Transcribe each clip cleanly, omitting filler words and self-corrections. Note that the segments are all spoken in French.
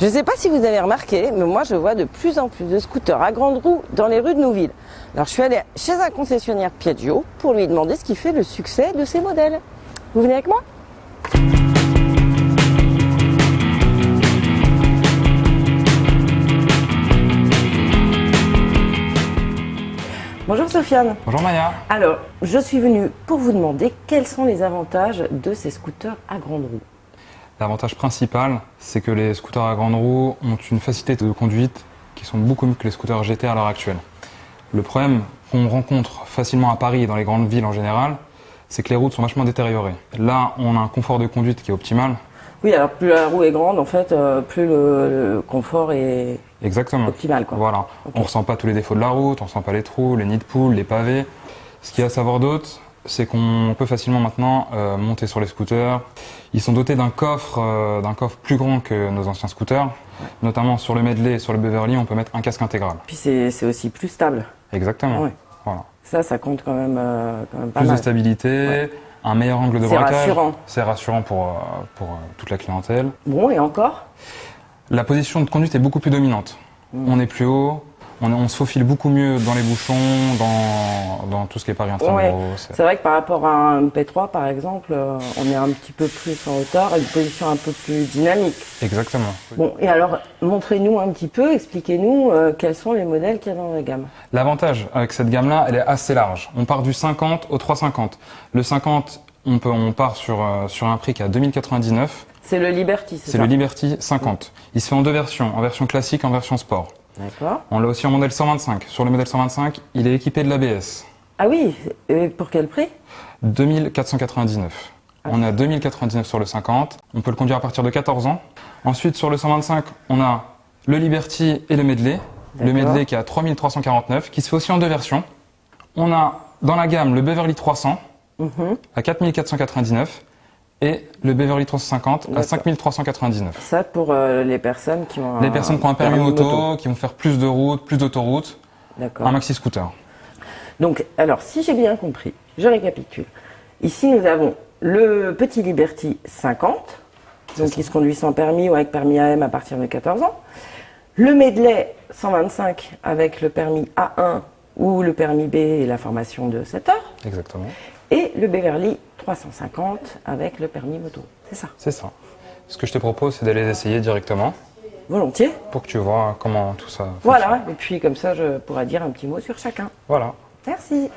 Je ne sais pas si vous avez remarqué, mais moi je vois de plus en plus de scooters à grande roue dans les rues de nos villes. Alors je suis allée chez un concessionnaire Piaggio pour lui demander ce qui fait le succès de ces modèles. Vous venez avec moi ? Bonjour Sofiane. Bonjour Maya. Alors, je suis venue pour vous demander quels sont les avantages de ces scooters à grande roue. L'avantage principal, c'est que les scooters à grande roue ont une facilité de conduite qui sont beaucoup mieux que les scooters GT à l'heure actuelle. Le problème qu'on rencontre facilement à Paris et dans les grandes villes en général, c'est que les routes sont vachement détériorées. Là, on a un confort de conduite qui est optimal. Oui, alors plus la roue est grande, en fait, plus le confort est Exactement. Optimal, quoi. Voilà. Okay. On ne ressent pas tous les défauts de la route, on ne ressent pas les trous, les nids de poules, les pavés. Ce qu'il y a à savoir d'autre, c'est qu'on peut facilement maintenant monter sur les scooters. Ils sont dotés d'un coffre plus grand que nos anciens scooters. Notamment sur le Medley et sur le Beverly, on peut mettre un casque intégral. Puis c'est aussi plus stable. Exactement. Ouais. Voilà. Ça compte quand même pas mal. Plus de stabilité, un meilleur angle de braquage. C'est rassurant. C'est rassurant pour toute la clientèle. Bon, et encore ? La position de conduite est beaucoup plus dominante. On est plus haut, on se faufile beaucoup mieux dans les bouchons, dans tout ce qui est Paris intramuros. Ouais. C'est vrai que par rapport à un P3 par exemple, on est un petit peu plus en hauteur, une position un peu plus dynamique. Exactement. Bon, et alors, montrez-nous un petit peu, expliquez-nous quels sont les modèles qu'il y a dans la gamme. L'avantage avec cette gamme-là, elle est assez large. On part du 50 au 350. Le 50, on part sur un prix qui est à 2099. C'est le Liberty, c'est ça ? C'est le Liberty 50. Il se fait en deux versions, en version classique et en version sport. D'accord. On l'a aussi en modèle 125. Sur le modèle 125, il est équipé de l'ABS. Ah oui, et pour quel prix ? 2499. On a 2099 sur le 50. On peut le conduire à partir de 14 ans. Ensuite, sur le 125, on a le Liberty et le Medley. Le Medley qui est à 3349, qui se fait aussi en deux versions. On a dans la gamme le Beverly 300 à 4499 et le Beverly 350 à 5399. Ça pour les personnes qui ont les personnes qui ont un permis moto, qui vont faire plus de routes, plus d'autoroutes, un maxi scooter. Donc, alors, si j'ai bien compris, je récapitule. Ici, nous avons le petit Liberty 50, donc qui se conduit sans permis ou avec permis AM à partir de 14 ans. Le Medley 125 avec le permis A1 ou le permis B et la formation de 7 heures. Exactement. Et le Beverly 350 avec le permis moto. C'est ça ? C'est ça. Ce que je te propose, c'est d'aller les essayer directement. Volontiers. Pour que tu vois comment tout ça fonctionne. Voilà, et puis comme ça, je pourrai dire un petit mot sur chacun. Voilà. Merci.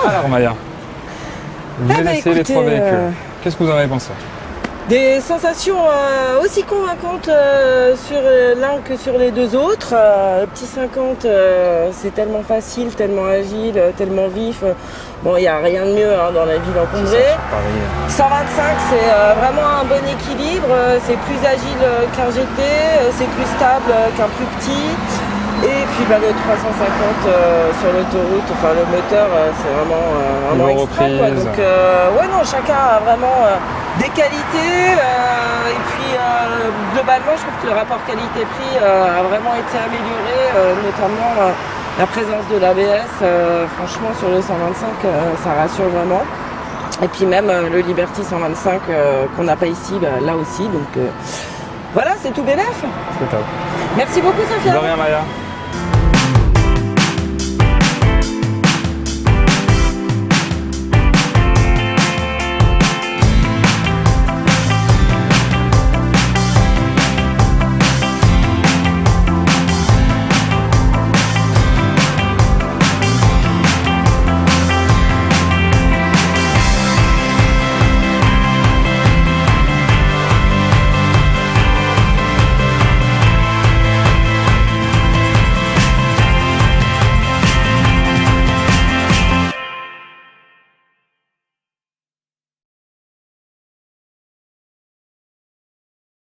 Alors Maya, vous avez essayé les trois véhicules. Qu'est-ce que vous en avez pensé ? Des sensations aussi convaincantes sur l'un que sur les deux autres. Le petit 50, c'est tellement facile, tellement agile, tellement vif. Bon, il n'y a rien de mieux dans la ville encombrée. 125, c'est vraiment un bon équilibre. C'est plus agile qu'un GT, c'est plus stable qu'un plus petit. Et puis le 350 sur l'autoroute, enfin le moteur, c'est vraiment extra, quoi. Donc ouais, non, chacun a vraiment des qualités. Et puis globalement, je trouve que le rapport qualité-prix a vraiment été amélioré, notamment la présence de l'ABS. Franchement, sur le 125, ça rassure vraiment. Et puis même le Liberty 125 qu'on n'a pas ici, là aussi. Donc voilà, c'est tout bénef. C'est top. Merci beaucoup, Sofiane. De rien, Maya.